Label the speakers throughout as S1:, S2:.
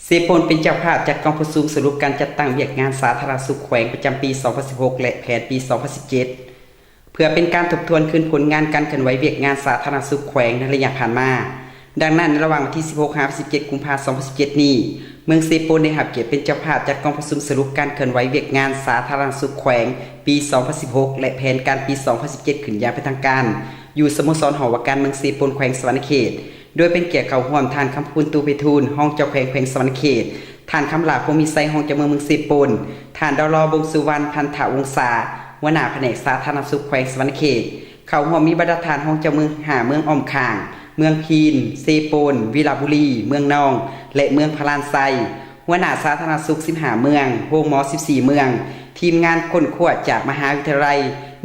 S1: เซโปนเป็นเจ้าภาพจัดกองประชุมสรุปการจัดตั้งเวียกงานสาธารณสุขแขวงประจำปี 2016 และแผนปี 2017 เพื่อเป็นการทบทวนคืนผลงานการเคลื่อนไหวเวียกงานสาธารณสุขแขวงในระยะผ่านมา ดังนั้นในระหว่างวันที่ 16-17 กุมภาพันธ์ 2017 นี้เมืองเซโปนได้รับเกียรติเป็นเจ้าภาพจัดกองประชุมสรุปการเคลื่อนไหวเวียกงานสาธารณสุขแขวงปี 2016 และแผนการปี 2017 ขึ้นอย่างเป็นทางการอยู่สโมสรหอว่าการเมืองเซโปนแขวงสวรรณเขตโดยเป็นเกียรติเข้าร่วมทานคำพูนตูไปทูลห้องเจ้าแขวงสวรรณเขตท่านคำลาภูมิไซห้องเจ้าเมืองเซโปนท่านดรบงสุวรรณพันธวงศาหัวหน้าแผนกสาธารณสุขแขวงสวรรณเขตเข้าร่วมมีบรรดาทานห้องเจ้าเมืองหาเมืองอ้อมข่างเมืองพีนเซโปนวิลาบุรีเมืองนองและเมืองพลานไซหัวหน้าสาธารณสุข15เมืองโฮมหมอ14เมืองทีมงานค้นคว้าจากมหาวิทยาลัย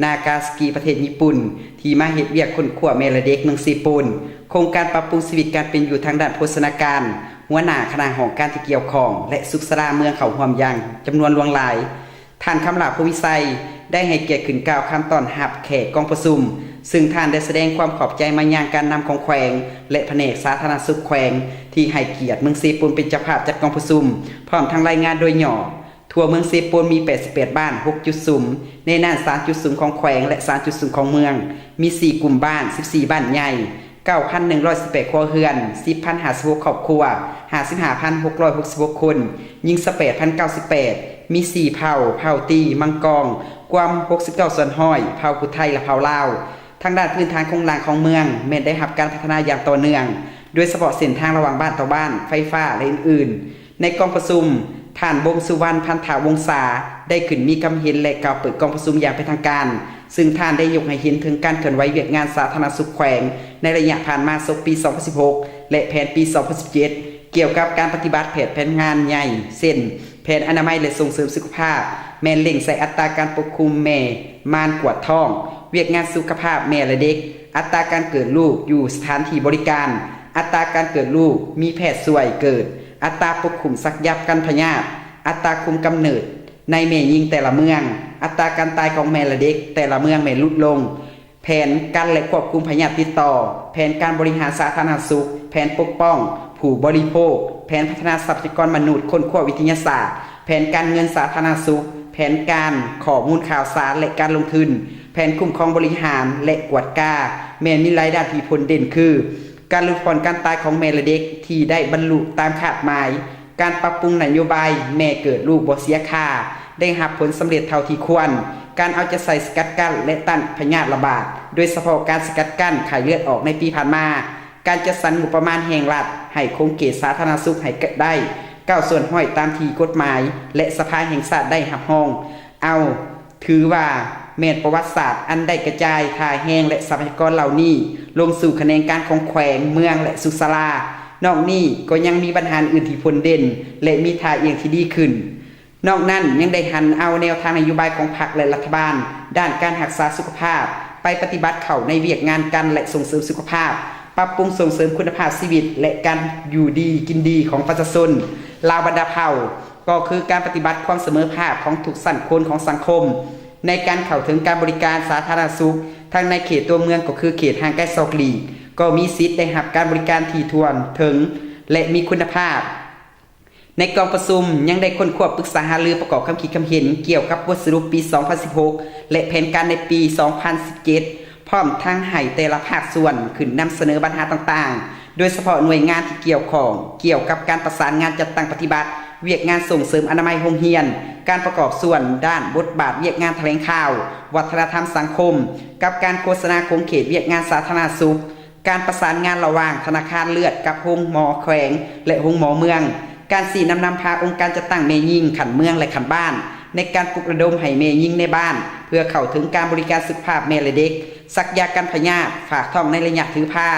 S1: นากาสกิประเทศญี่ปุ่นที่มาเฮ็ดเวียกค้นคว้าแม่และเด็กเมืองเซโปนโครงการปรับปรุงชีวิตการเป็นอยู่ทางด้านโภชนาการหัวหน้าคณะของการที่เกี่ยวข้องและสุขสราเมืองเขาห่วมยังจำนวนหลวงหลายท่านคำลาภูมิไซได้ให้เกียรติขึ้นกล่าวคำต้อนรับแขกกองประชุมซึ่งท่านได้แสดงความขอบใจมายังการนำของแขวงและแผนกสาธารณสุขแขวงที่ให้เกียรติเมืองเซโปนเป็นเจ้าภาพจัดกองประชุมพร้อมทั้งรายงานโดยย่อทั่วเมืองเซโปนมี88บ้าน6จุดซุ้มในนั้น3จุดซุ้มของแขวงและ3จุดซุ้มของเมืองมี4กลุ่มบ้าน14บ้านใหญ่9,118 ครัวเรือน 10,056 ครอบครัว 55,666 คนยิง1,098มี4เผ่าเผ่าตีมังกรกวาม69ส่วนห้อยเผ่ากุไทยและเผ่าลาวทางด้านพื้นฐานโครงหลังของเมืองแม้ได้รับการพัฒนาอย่างต่อเนื่องโดยเฉพาะเส้นทางระหว่างบ้านต่อบ้านไฟฟ้าและอื่นๆในกองประชุมท่านบงสุวรรณพันธวงศาได้ขึ้นมีคำเห็นและกล่าวเปิดกองประชุมอย่างเป็นทางการซึ่งท่านได้ยกให้เห็นถึงการเคลื่อนไหวเวียกงานสาธารณสุขแขวงในระยะผ่านมาศกปี 2016 และแผนปี 2017 เกี่ยวกับการปฏิบัติแผนงานใหญ่เช่นแผนอนามัยและส่งเสริมสุขภาพแม่เล็งใส่อัตราการปกคุมแม่มารกวดท้องเวียกงานสุขภาพแม่และเด็กอัตราการเกิดลูกอยู่สถานที่บริการอัตราการเกิดลูกมีแพทย์ช่วยเกิดอัตราปกคุมสักยับกันพยาธิอัตราคุมกำเนิดในแม่ยิงแต่ละเมืองอัตราการตายของแม่และเด็กแต่ละเมืองแม่ลดลงแผนการและควบคุมพยาธิติดต่อแผนการบริหารสาธารณสุขแผนปกป้องผู้บริโภคแผนพัฒนาทรัพยากรมนุษย์ค้นคว้าวิทยาศาสตร์แผนการเงินสาธารณสุขแผนการข้อมูลข่าวสารและการลงทุนแผนคุ้มครองบริหารและกวดกาแม่มีรายได้ที่ผลเด่นคือการลดผ่อนการตายของแม่และเด็กที่ได้บรรลุตามคาดหมายการปรับปรุงนโยบายแม่เกิดลูกบ่เสียค่าได้รับผลสำเร็จเท่าที่ควรการเอาใจใส่สกัดกั้นและต้านพยาธิระบาดโดยเฉพาะการสกัดกั้นไข้เลือดออกในปีผ่านมาการจัดสรรงบประมาณแห่งรัฐให้คงเขตสาธารณสุขให้ได้9ส่วนห้อยตามที่กฎหมายและสภาแห่งชาติได้รับรองเอาถือว่าแม่นประวัติศาสตร์อันได้กระจายท่าแห้งและทรัพยากรเหล่านี้ลงสู่คะแนนการของแขวงเมืองและสุขศาลานอกนี้ก็ยังมีปัญหาอื่นที่ผลเด่นและมีท่าเอียงที่ดีขึ้นนอกนั้นยังได้หันเอาแนวทางนโยบายของพรรคและรัฐบาลด้านการรักษาสุขภาพไปปฏิบัติเข้าในเวียกงานกันและส่งเสริมสุขภาพปรับปรุงส่งเสริมคุณภาพชีวิตและการอยู่ดีกินดีของประชาชนลาวบรรดาเผ่าก็คือการปฏิบัติความเสมอภาคของทุกสันคนของสังคมในการเข้าถึงการบริการสาธารณสุขทั้งในเขตตัวเมืองก็คือเขตห่างไกลซอกหลีก็มีสิทธิ์ได้รับการบริการที่ทั่วถึงและมีคุณภาพในกองประชุมยังได้ค้นคว้าปรึกษาหารือประกอบคำคิดคำเห็นเกี่ยวกับบทสรุปปี 2016 และแผนการในปี 2017 พร้อมทั้งให้แต่ละภาคส่วนขึ้นนำเสนอปัญหาต่างๆโดยเฉพาะหน่วยงานที่เกี่ยวข้องเกี่ยวกับการประสานงานจัดตั้งปฏิบัติเวียกงานส่งเสริมอนามัยโรงเรียนการประกอบส่วนด้านบทบาทเวียกงานแถลงข่าววัฒนธรรมสังคมกับการโฆษณาของเขตเวียกงานสาธารณสุขการประสานงานระหว่างธนาคารเลือดกับโรงหมอแขวงและโรงหมอเมืองการสีนำพาองค์การจัดตั้งเมยิงขันเมืองและขันบ้านในการปลุกระดมให้เมยิงในบ้านเพื่อเข้าถึงการบริการสุขภาพแม่และเด็กสักยากันพยาธิฝากท้องในระยะถือผ้า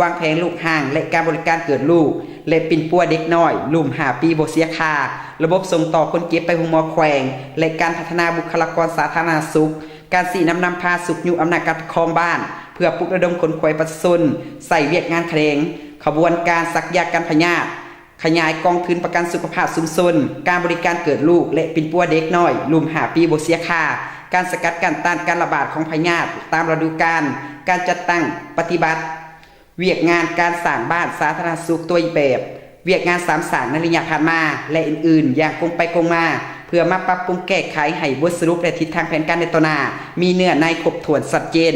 S1: วางแผงลูกห่างและการบริการเกิดลูกและปิ่นปัวเด็กน้อยลุ่ม5 ปีบ่เสียค่าระบบส่งต่อคนเก็บไปโรงหมอแขวงและการพัฒนาบุคลากรสาธารณสุขการสีนำพาสุขอยู่อำนาจการปกครองบ้านเพื่อปลุกระดมคนควายประชาชนใส่เวียกงานแขลงขบวนการสักยากันพยาธิขยายกองทุนประกันสุขภาพชุมชนการบริการเกิดลูกและปิ่นปัวเด็กน้อยลุ่ม5 ปีบ่เสียค่าการสกัดกั้นต้านการระบาดของพยาธิตามฤดูกาลการจัดตั้งปฏิบัติเวียกงานการสร้างบ้านสาธารณสุขตัวแบบ เวียกงาน3 สารในระยะผ่านมาและอื่นๆอย่างคงไปคงมาเพื่อมาปรับปรุงแก้ไขให้บทสรุปและทิศทางแผนการในต่อหน้ามีเนื้อในครบถ้วนชัดเจน